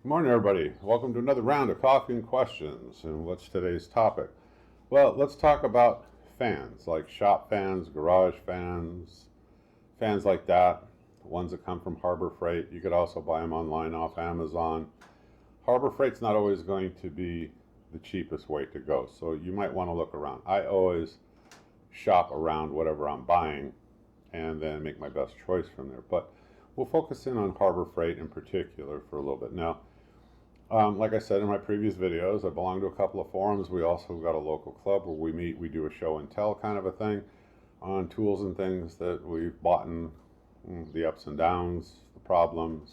Good morning, everybody. Welcome to another round of Coffee and Questions. And what's today's topic? Well, let's talk about fans, like shop fans, garage fans, fans like that, the ones that come from Harbor Freight. You could also buy them online off Amazon. Harbor Freight's not always going to be the cheapest way to go, so you might want to look around. I always shop around whatever I'm buying and then make my best choice from there. But we'll focus in on Harbor Freight in particular for a little bit. Now, like I said in my previous videos, I belong to a couple of forums. We also got a local club where we meet. We do a show and tell kind of a thing on tools and things that we've bought, and the ups and downs, the problems.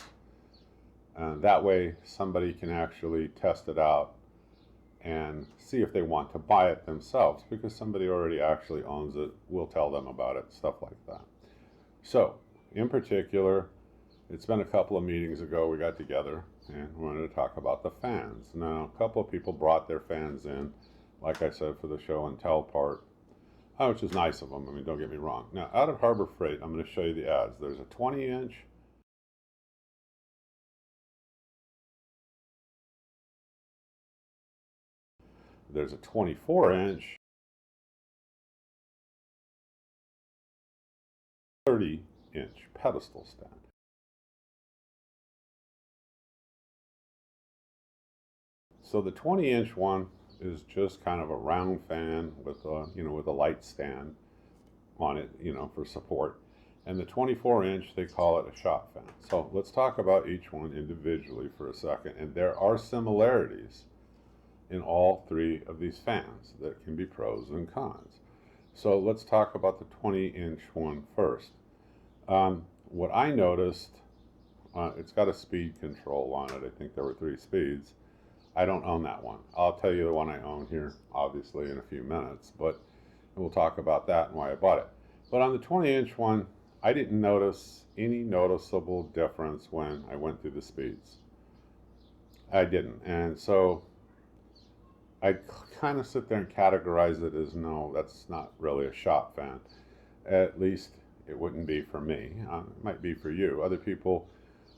And that way somebody can actually test it out and see if they want to buy it themselves, because somebody already actually owns it. We'll tell them about it, stuff like that. So, in particular, it's been a couple of meetings ago we got together and we wanted to talk about the fans. Now, a couple of people brought their fans in, like I said, for the show and tell part, which is nice of them. I mean, don't get me wrong. Now, out at Harbor Freight, I'm going to show you the ads. There's a 20-inch, there's a 24-inch, 30-inch pedestal stand. So the 20-inch one is just kind of a round fan with a, with a light stand on it, for support. And the 24-inch, they call it a shop fan. So let's talk about each one individually for a second. And there are similarities in all three of these fans that can be pros and cons. So let's talk about the 20-inch one first. What I noticed, it's got a speed control on it. I think there were 3 speeds. I don't own that one. I'll tell you the one I own here, obviously, in a few minutes, but we'll talk about that and why I bought it. But on the 20-inch one, I didn't notice any noticeable difference when I went through the speeds. I didn't. And so I kind of sit there and categorize it as, no, that's not really a shop fan. At least it wouldn't be for me. It might be for you. Other people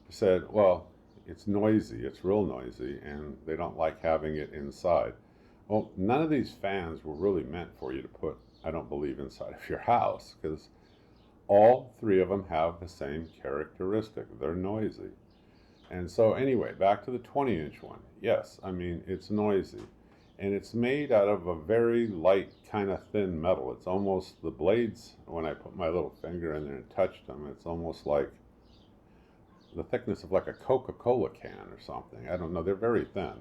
said, well, it's noisy, it's real noisy, and they don't like having it inside. Well, none of these fans were really meant for you to put, I don't believe, inside of your house, because all 3 of them have the same characteristic. They're noisy. And so anyway, back to the 20-inch one. Yes, I mean, it's noisy. And it's made out of a very light, kind of thin metal. It's almost, the blades, when I put my little finger in there and touched them, it's almost like the thickness of like a Coca-Cola can or something. I don't know, they're very thin.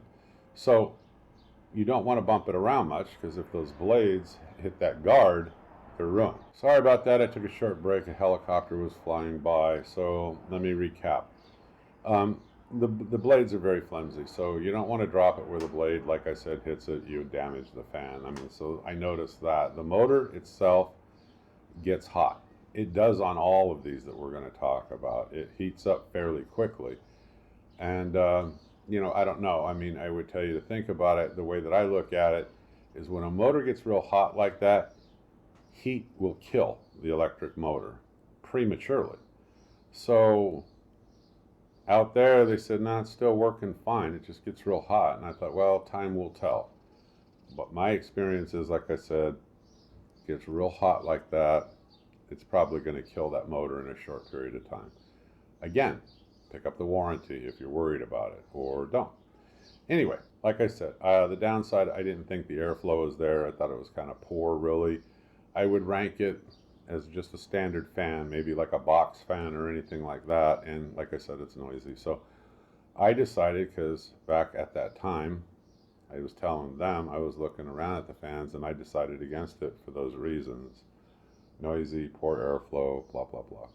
So you don't want to bump it around much, because if those blades hit that guard, they're ruined. Sorry about that, I took a short break. A helicopter was flying by, so let me recap. The blades are very flimsy, so you don't want to drop it where the blade, like I said, hits it. You would damage the fan. I mean, so I noticed that. The motor itself gets hot. It does on all of these that we're going to talk about. It heats up fairly quickly. And, I don't know. I mean, I would tell you to think about it. The way that I look at it is, when a motor gets real hot like that, heat will kill the electric motor prematurely. So out there, they said, no, it's still working fine. It just gets real hot. And I thought, well, time will tell. But my experience is, like I said, it gets real hot like that, it's probably going to kill that motor in a short period of time. Again, pick up the warranty if you're worried about it, or don't. Anyway, like I said, the downside, I didn't think the airflow was there. I thought it was kind of poor, really. I would rank it as just a standard fan, maybe like a box fan or anything like that. And like I said, it's noisy. So I decided, because back at that time, I was telling them, I was looking around at the fans, and I decided against it for those reasons. Noisy, poor airflow, blah, blah, blah.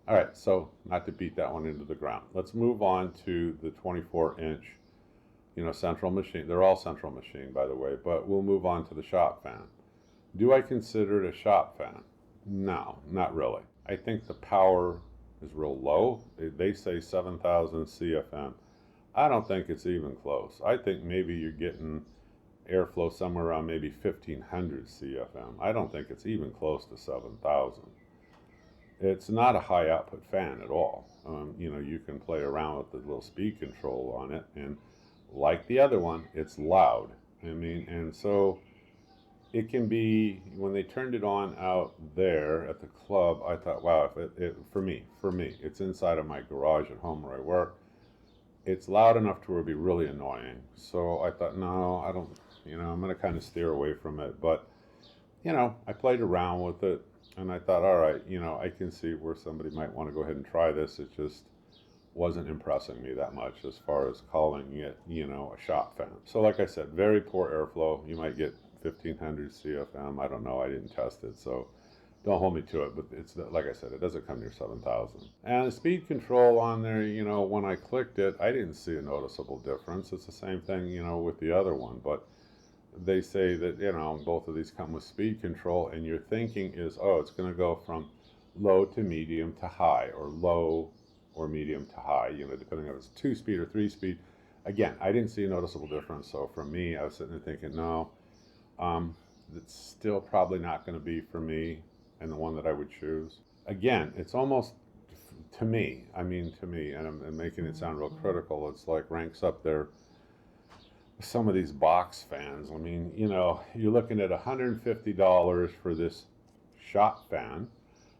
All right, so not to beat that one into the ground. Let's move on to the 24-inch, central machine. They're all central machine, by the way, but we'll move on to the shop fan. Do I consider it a shop fan? No, not really. I think the power is real low. They say 7,000 CFM. I don't think it's even close. I think maybe you're getting airflow somewhere around maybe 1,500 CFM. I don't think it's even close to 7,000. It's not a high output fan at all. You can play around with the little speed control on it, and like the other one, it's loud. And so it can be, when they turned it on out there at the club, I thought, wow, if for me, it's inside of my garage at home where I work. It's loud enough to where it'd be really annoying. So I thought, no, I don't, I'm going to kind of steer away from it. But, I played around with it and I thought, all right, I can see where somebody might want to go ahead and try this. It just wasn't impressing me that much as far as calling it, a shop fan. So like I said, very poor airflow. You might get 1500 CFM. I don't know. I didn't test it. So don't hold me to it, but it's like I said, it doesn't come near 7,000. And the speed control on there, when I clicked it, I didn't see a noticeable difference. It's the same thing, with the other one, but they say that, both of these come with speed control, and your thinking is, oh, it's going to go from low to medium to high, or low or medium to high, depending on if it's 2-speed or 3-speed. Again, I didn't see a noticeable difference. So for me, I was sitting there thinking, no, it's still probably not going to be for me and the one that I would choose. Again, it's almost, to me, and I'm making it sound real critical, it's like ranks up there with some of these box fans. You're looking at $150 for this shop fan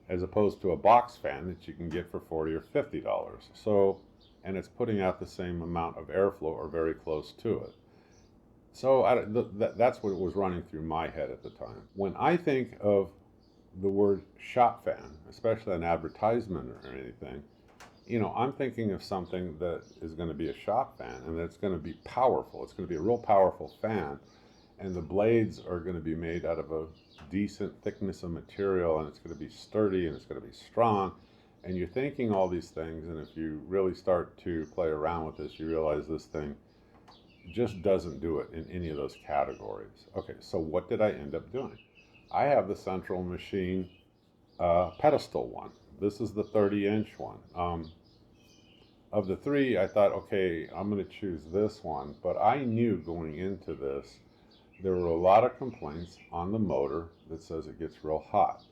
as opposed to a box fan that you can get for $40 or $50. So, and it's putting out the same amount of airflow or very close to it. So that's what was running through my head at the time. When I think of the word shop fan, especially an advertisement or anything, I'm thinking of something that is going to be a shop fan and that's going to be powerful. It's going to be a real powerful fan, and the blades are going to be made out of a decent thickness of material, and it's going to be sturdy and it's going to be strong. And you're thinking all these things, and if you really start to play around with this, you realize this thing just doesn't do it in any of those categories. Okay, so what did I end up doing? I have the Central Machine pedestal one. This is the 30-inch one. Of the three, I thought, okay, I'm going to choose this one. But I knew going into this, there were a lot of complaints on the motor that says it gets real hot.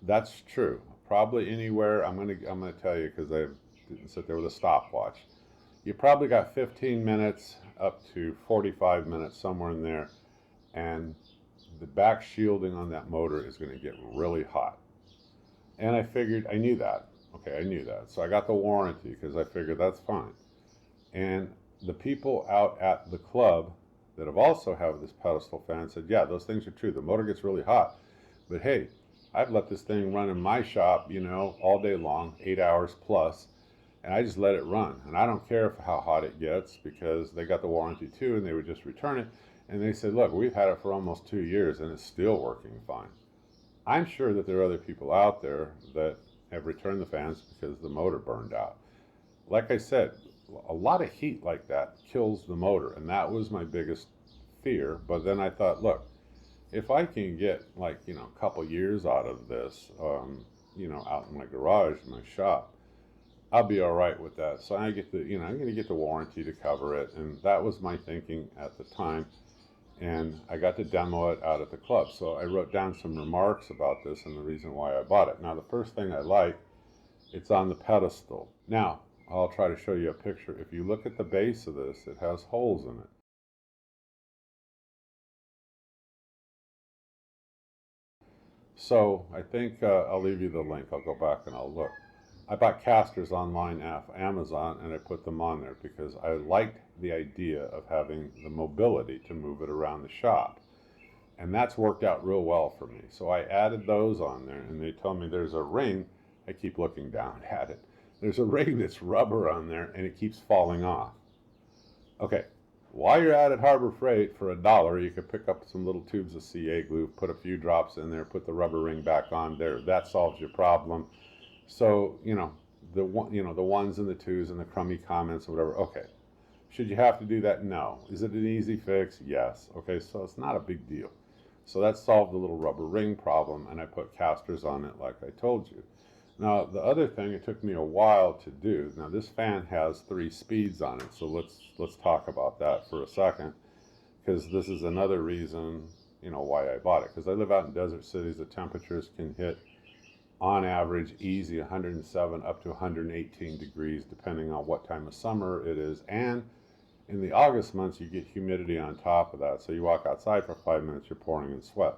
That's true. Probably anywhere, I'm going to tell you, because I didn't sit there with a stopwatch. You probably got 15 minutes up to 45 minutes, somewhere in there, and the back shielding on that motor is going to get really hot. And I knew that. Okay, I knew that. So I got the warranty because I figured that's fine. And the people out at the club that have also have this pedestal fan said, yeah, those things are true. The motor gets really hot. But hey, I've let this thing run in my shop, all day long, 8 hours plus, and I just let it run. And I don't care how hot it gets, because they got the warranty too, and they would just return it. And they said, look, we've had it for almost 2 years and it's still working fine. I'm sure that there are other people out there that have returned the fans because the motor burned out. Like I said, a lot of heat like that kills the motor, and that was my biggest fear. But then I thought, look, if I can get a couple years out of this, out in my garage, my shop, I'll be all right with that. So I get I'm going to get the warranty to cover it, and that was my thinking at the time. And I got to demo it out at the club. So I wrote down some remarks about this and the reason why I bought it. Now, the first thing I like, it's on the pedestal. Now, I'll try to show you a picture. If you look at the base of this, it has holes in it. So I think I'll leave you the link. I'll go back and I'll look. I bought casters online off Amazon, and I put them on there because I liked the idea of having the mobility to move it around the shop. And that's worked out real well for me. So I added those on there, and they told me there's a ring. I keep looking down at it. There's a ring that's rubber on there, and it keeps falling off. Okay, while you're at Harbor Freight, for $1, you could pick up some little tubes of CA glue, put a few drops in there, put the rubber ring back on there. That solves your problem. So, the ones and the twos and the crummy comments or whatever. Okay. Should you have to do that? No. Is it an easy fix? Yes. Okay, so it's not a big deal. So that solved the little rubber ring problem, and I put casters on it like I told you. Now, the other thing, it took me a while to do. Now, this fan has 3 speeds on it, so let's talk about that for a second, because this is another reason, why I bought it. Because I live out in desert cities, the temperatures can hit on average, easy 107 up to 118 degrees, depending on what time of summer it is. And in the August months, you get humidity on top of that. So you walk outside for 5 minutes, you're pouring in sweat.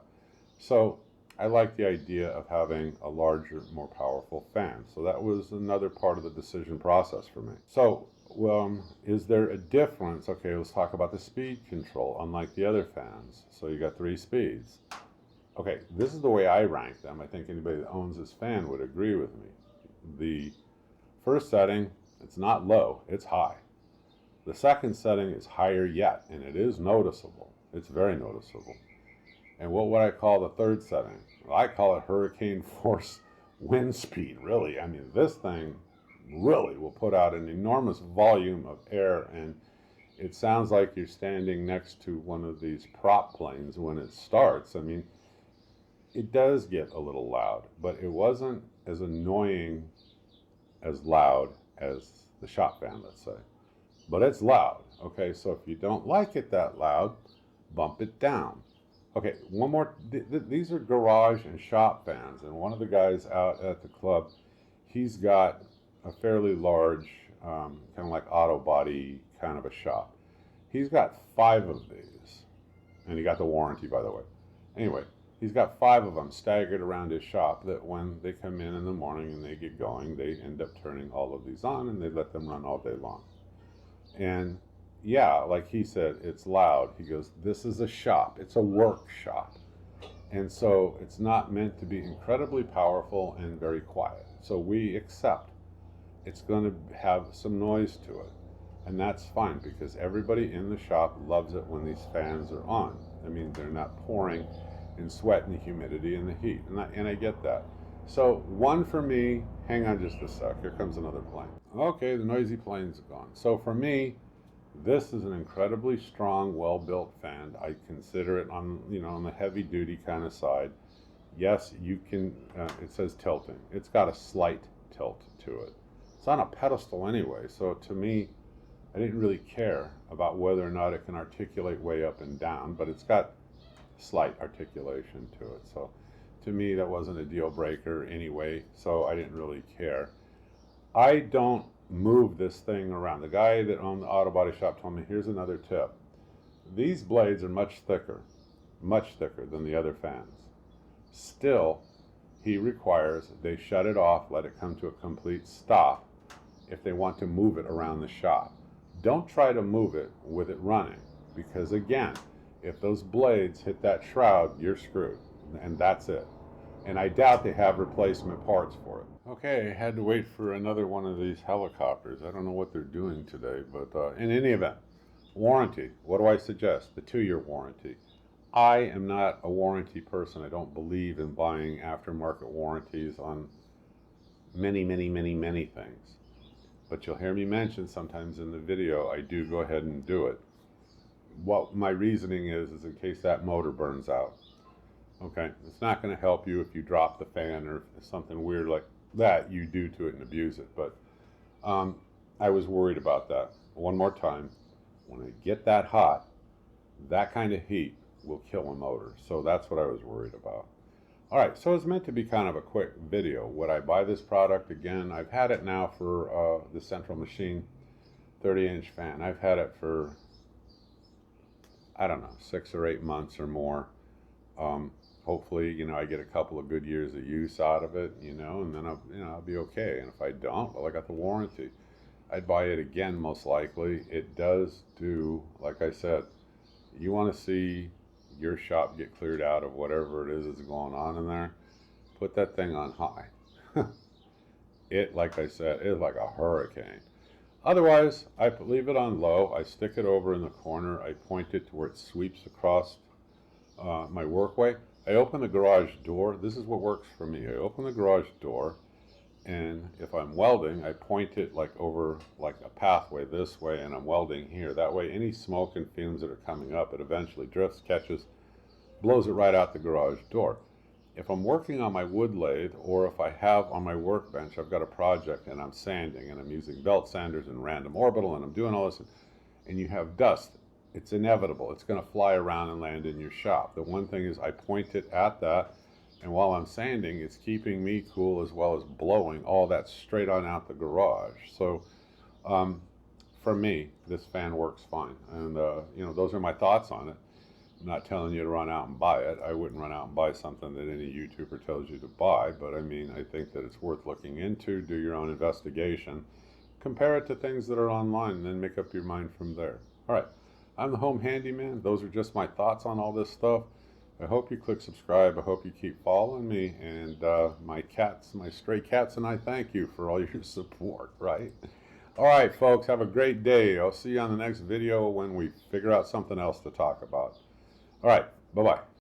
So I like the idea of having a larger, more powerful fan. So that was another part of the decision process for me. So is there a difference? Okay, let's talk about the speed control, unlike the other fans. So you got 3 speeds. Okay, this is the way I rank them. I think anybody that owns this fan would agree with me. The first setting, it's not low, it's high. The second setting is higher yet, and it is noticeable. It's very noticeable. And what would I call the third setting? Well, I call it hurricane force wind speed, really. I mean, this thing really will put out an enormous volume of air, and it sounds like you're standing next to one of these prop planes when it starts. I mean, it does get a little loud, but it wasn't as annoying as loud as the shop fan, let's say. But it's loud. Okay, so if you don't like it that loud, bump it down. Okay, one more. These are garage and shop fans, and one of the guys out at the club, he's got a fairly large, kind of like auto body kind of a shop. He's got 5 of these, and he got the warranty, by the way. Anyway, he's got 5 of them staggered around his shop that when they come in the morning and they get going, they end up turning all of these on and they let them run all day long. And yeah, like he said, it's loud. He goes, this is a shop. It's a workshop. And so it's not meant to be incredibly powerful and very quiet. So we accept it's going to have some noise to it. And that's fine because everybody in the shop loves it when these fans are on. I mean, they're not pouring in sweat and the humidity and the heat. And I get that. So 1 for me, hang on just a sec. Here comes another plane. Okay, the noisy plane's gone. So for me, this is an incredibly strong, well-built fan. I consider it on the heavy-duty kind of side. Yes, you can, it says tilting. It's got a slight tilt to it. It's on a pedestal anyway, so to me, I didn't really care about whether or not it can articulate way up and down, but it's got slight articulation to it. So to me, that wasn't a deal breaker anyway, so I didn't really care. I don't move this thing around. The guy that owned the auto body shop told me, here's another tip. These blades are much thicker than the other fans. Still, he requires they shut it off, let it come to a complete stop if they want to move it around the shop. Don't try to move it with it running, because again, if those blades hit that shroud, you're screwed, and that's it. And I doubt they have replacement parts for it. Okay, I had to wait for another one of these helicopters. I don't know what they're doing today, but in any event, warranty. What do I suggest? The 2-year warranty. I am not a warranty person. I don't believe in buying aftermarket warranties on many things. But you'll hear me mention sometimes in the video, I do go ahead and do it. What my reasoning is in case that motor burns out. Okay, it's not going to help you if you drop the fan or if something weird like that you do to it and abuse it. But I was worried about that. One more time, when I get that hot, that kind of heat will kill a motor. So that's what I was worried about. All right, so it's meant to be kind of a quick video. Would I buy this product again? I've had it now for the Central Machine 30-inch fan. I've had it for, I don't know, 6 or 8 months or more. Hopefully, I get a couple of good years of use out of it, and then I'll be okay. And if I don't, well, I got the warranty. I'd buy it again, most likely. It does do, like I said, you want to see your shop get cleared out of whatever it is that's going on in there, put that thing on high. It, like I said, is like a hurricane. Otherwise, I leave it on low. I stick it over in the corner. I point it to where it sweeps across my workway. I open the garage door. This is what works for me. I open the garage door, and if I'm welding, I point it like over like a pathway this way, and I'm welding here. That way, any smoke and fumes that are coming up, it eventually drifts, catches, blows it right out the garage door. If I'm working on my wood lathe, or if I have on my workbench, I've got a project and I'm sanding, and I'm using belt sanders and random orbital, and I'm doing all this, and you have dust, it's inevitable. It's going to fly around and land in your shop. The one thing is I point it at that, And while I'm sanding, it's keeping me cool as well as blowing all that straight on out the garage. So um, for me, this fan works fine. And, those are my thoughts on it. I'm not telling you to run out and buy it. I wouldn't run out and buy something that any YouTuber tells you to buy, but I mean, I think that it's worth looking into. Do your own investigation, compare it to things that are online, and then make up your mind from there. All right, I'm the Home Handyman. Those are just my thoughts on all this stuff. I hope you click subscribe. I hope you keep following me. And my cats, my stray cats, and I thank you for all your support, right? All right, folks, have a great day. I'll see you on the next video when we figure out something else to talk about. All right, bye-bye.